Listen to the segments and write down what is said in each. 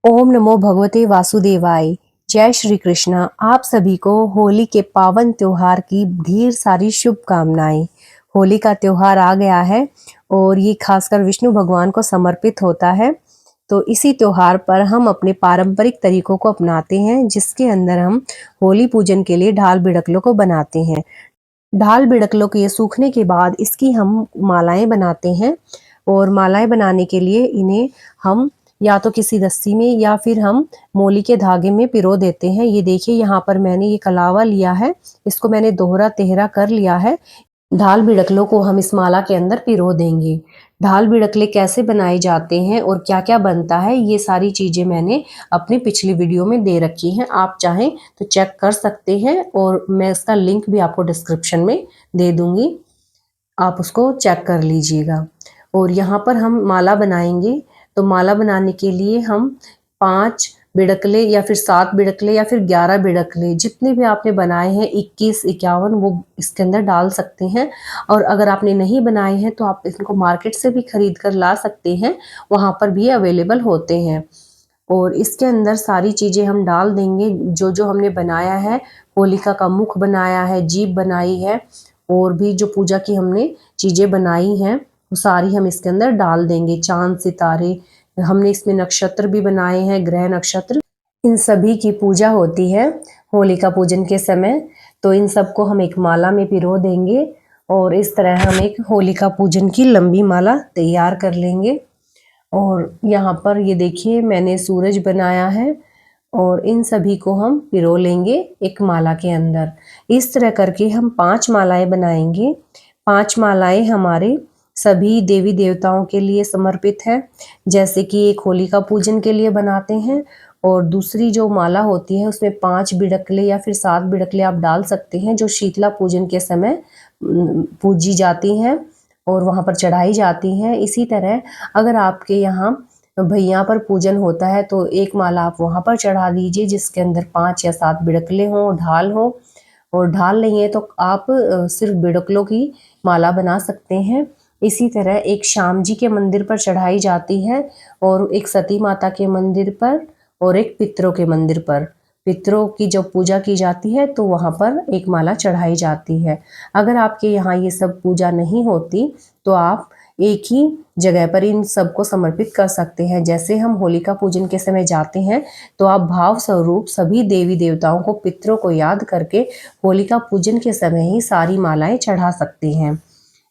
ओम नमो भगवते वासुदेवाय। जय श्री कृष्णा। आप सभी को होली के पावन त्योहार की ढेर सारी शुभकामनाएं। होली का त्योहार आ गया है और ये खासकर विष्णु भगवान को समर्पित होता है। तो इसी त्योहार पर हम अपने पारंपरिक तरीकों को अपनाते हैं, जिसके अंदर हम होली पूजन के लिए ढाल बिड़कलों को बनाते हैं। ढाल बिड़कलों के सूखने के बाद इसकी हम मालाएं बनाते हैं और मालाएं बनाने के लिए इन्हें हम या तो किसी रस्सी में या फिर हम मोली के धागे में पिरो देते हैं। ये देखिए, यहाँ पर मैंने ये कलावा लिया है, इसको मैंने दोहरा तेहरा कर लिया है। ढाल बिड़कलों को हम इस माला के अंदर पिरो देंगे। ढाल बिड़कले कैसे बनाए जाते हैं और क्या क्या बनता है, ये सारी चीजें मैंने अपनी पिछली वीडियो में दे रखी हैं। आप चाहें तो चेक कर सकते हैं और मैं इसका लिंक भी आपको डिस्क्रिप्शन में दे दूंगी, आप उसको चेक कर लीजिएगा। और यहाँ पर हम माला बनाएंगे, तो माला बनाने के लिए हम 5 बिड़कले या फिर 7 बिड़कले या फिर 11 बिड़कले, जितने भी आपने बनाए हैं 21, 51, वो इसके अंदर डाल सकते हैं। और अगर आपने नहीं बनाए हैं तो आप इनको मार्केट से भी खरीद कर ला सकते हैं, वहाँ पर भी अवेलेबल होते हैं। और इसके अंदर सारी चीज़ें हम डाल देंगे जो जो हमने बनाया है। होलिका का मुख बनाया है, जीभ बनाई है, और भी जो पूजा की हमने चीज़ें बनाई हैं वो सारी हम इसके अंदर डाल देंगे। चांद सितारे, हमने इसमें नक्षत्र भी बनाए हैं, ग्रह नक्षत्र, इन सभी की पूजा होती है होलिका पूजन के समय। तो इन सबको हम एक माला में पिरो देंगे और इस तरह हम एक होलिका पूजन की लंबी माला तैयार कर लेंगे। और यहाँ पर ये देखिए, मैंने सूरज बनाया है और इन सभी को हम पिरो लेंगे एक माला के अंदर। इस तरह करके हम 5 मालाएं बनाएंगे। 5 मालाएं हमारे सभी देवी देवताओं के लिए समर्पित है, जैसे कि एक होलिका पूजन के लिए बनाते हैं, और दूसरी जो माला होती है उसमें 5 बिड़कले या फिर 7 बिड़कले आप डाल सकते हैं, जो शीतला पूजन के समय पूजी जाती हैं और वहाँ पर चढ़ाई जाती हैं। इसी तरह अगर आपके यहाँ भैया पर पूजन होता है तो एक माला आप वहाँ पर चढ़ा दीजिए, जिसके अंदर 5 या 7 बिड़कले हों, ढाल हो। और ढाल नहीं है तो आप सिर्फ बिड़कलों की माला बना सकते हैं। इसी तरह एक श्याम जी के मंदिर पर चढ़ाई जाती है, और एक सती माता के मंदिर पर, और एक पितरों के मंदिर पर। पितरों की जब पूजा की जाती है तो वहाँ पर एक माला चढ़ाई जाती है। अगर आपके यहाँ ये सब पूजा नहीं होती तो आप एक ही जगह पर इन सबको समर्पित कर सकते हैं। जैसे हम होलिका पूजन के समय जाते हैं तो आप भाव स्वरूप सभी देवी देवताओं को, पितरों को याद करके होलिका पूजन के समय ही सारी मालाएं चढ़ा सकते हैं।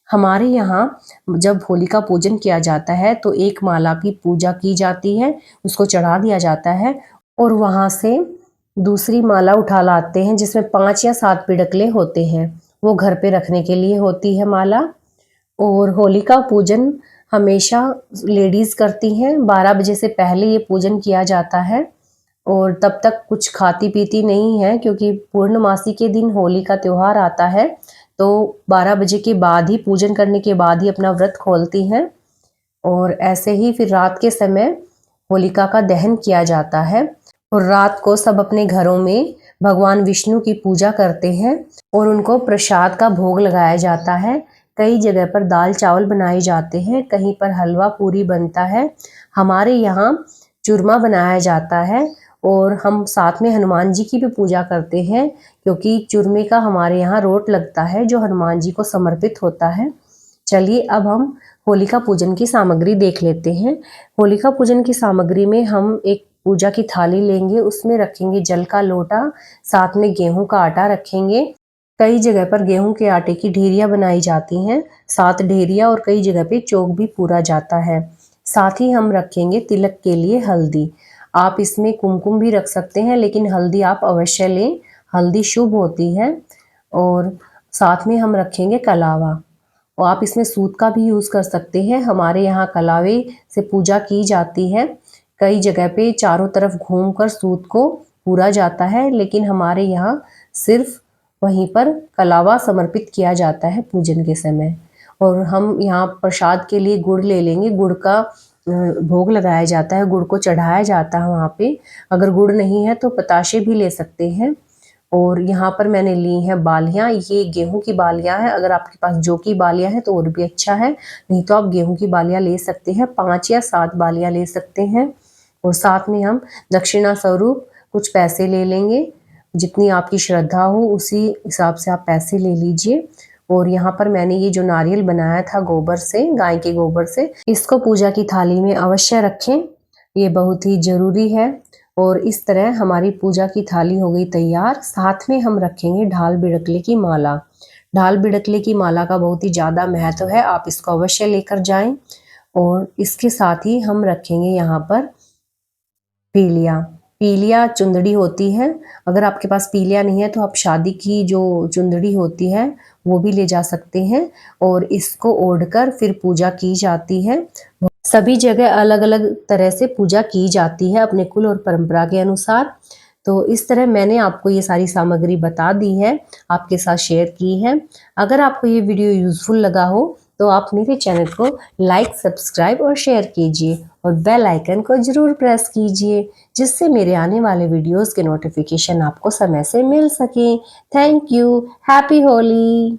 हमारे यहाँ जब होलिका पूजन किया जाता है तो एक माला की पूजा की जाती है, उसको चढ़ा दिया जाता है, और वहाँ से दूसरी माला उठा लाते हैं जिसमें 5 या 7 बिड़कले होते हैं, वो घर पे रखने के लिए होती है माला। और होलिका पूजन हमेशा लेडीज करती हैं। 12 बजे से पहले ये पूजन किया जाता है और तब तक कुछ खाती पीती नहीं है, क्योंकि पूर्णमासी के दिन होली का त्योहार आता है। तो 12 बजे के बाद ही, पूजन करने के बाद ही अपना व्रत खोलती हैं। और ऐसे ही फिर रात के समय होलिका का दहन किया जाता है, और रात को सब अपने घरों में भगवान विष्णु की पूजा करते हैं और उनको प्रसाद का भोग लगाया जाता है। कई जगह पर दाल चावल बनाए जाते हैं, कहीं पर हलवा पूरी बनता है। हमारे यहाँ चूरमा बनाया जाता है, और हम साथ में हनुमान जी की भी पूजा करते हैं, क्योंकि चूरमे का हमारे यहाँ रोट लगता है जो हनुमान जी को समर्पित होता है। चलिए अब हम होलिका पूजन की सामग्री देख लेते हैं। होलिका पूजन की सामग्री में हम एक पूजा की थाली लेंगे, उसमें रखेंगे जल का लोटा, साथ में गेहूं का आटा रखेंगे। कई जगह पर गेहूं के आटे की ढेरियां बनाई जाती हैं, 7 ढेरियां, और कई जगह पे चौक भी पूरा जाता है। साथ ही हम रखेंगे तिलक के लिए हल्दी। आप इसमें कुमकुम भी रख सकते हैं, लेकिन हल्दी आप अवश्य लें, हल्दी शुभ होती है। और साथ में हम रखेंगे कलावा, और आप इसमें सूत का भी यूज़ कर सकते हैं। हमारे यहाँ कलावे से पूजा की जाती है। कई जगह पे चारों तरफ घूमकर सूत को पूरा जाता है, लेकिन हमारे यहाँ सिर्फ वहीं पर कलावा समर्पित किया जाता है पूजन के समय। और हम यहाँ प्रसाद के लिए गुड़ ले लेंगे, गुड़ का भोग लगाया जाता है, गुड़ को चढ़ाया जाता है वहाँ पे। अगर गुड़ नहीं है तो बताशे भी ले सकते हैं। और यहाँ पर मैंने ली हैं बालियाँ, ये गेहूं की बालियाँ हैं। अगर आपके पास जौ की बालियाँ हैं तो और भी अच्छा है, नहीं तो आप गेहूं की बालियाँ ले सकते हैं, 5 या 7 बालियाँ ले सकते हैं। और साथ में हम दक्षिणा स्वरूप कुछ पैसे ले लेंगे। जितनी आपकी श्रद्धा हो उसी हिसाब से आप पैसे ले लीजिए। और यहाँ पर मैंने ये जो नारियल बनाया था गोबर से, गाय के गोबर से, इसको पूजा की थाली में अवश्य रखें, ये बहुत ही जरूरी है। और इस तरह हमारी पूजा की थाली हो गई तैयार। साथ में हम रखेंगे ढाल बिड़कले की माला। ढाल बिड़कले की माला का बहुत ही ज़्यादा महत्व है, आप इसको अवश्य लेकर जाएं। और इसके साथ ही हम रखेंगे यहाँ पर पीलिया। पीलिया चुंदड़ी होती है, अगर आपके पास पीलिया नहीं है तो आप शादी की जो चुंदड़ी होती है वो भी ले जा सकते हैं। और इसको ओढ़कर फिर पूजा की जाती है। सभी जगह अलग अलग तरह से पूजा की जाती है अपने कुल और परंपरा के अनुसार। तो इस तरह मैंने आपको ये सारी सामग्री बता दी है, आपके साथ शेयर की है। अगर आपको ये वीडियो यूजफुल लगा हो तो आप मेरे चैनल को लाइक, सब्सक्राइब और शेयर कीजिए और बेल आइकन को जरूर प्रेस कीजिए, जिससे मेरे आने वाले वीडियोस के नोटिफिकेशन आपको समय से मिल सके। Thank you. हैप्पी होली।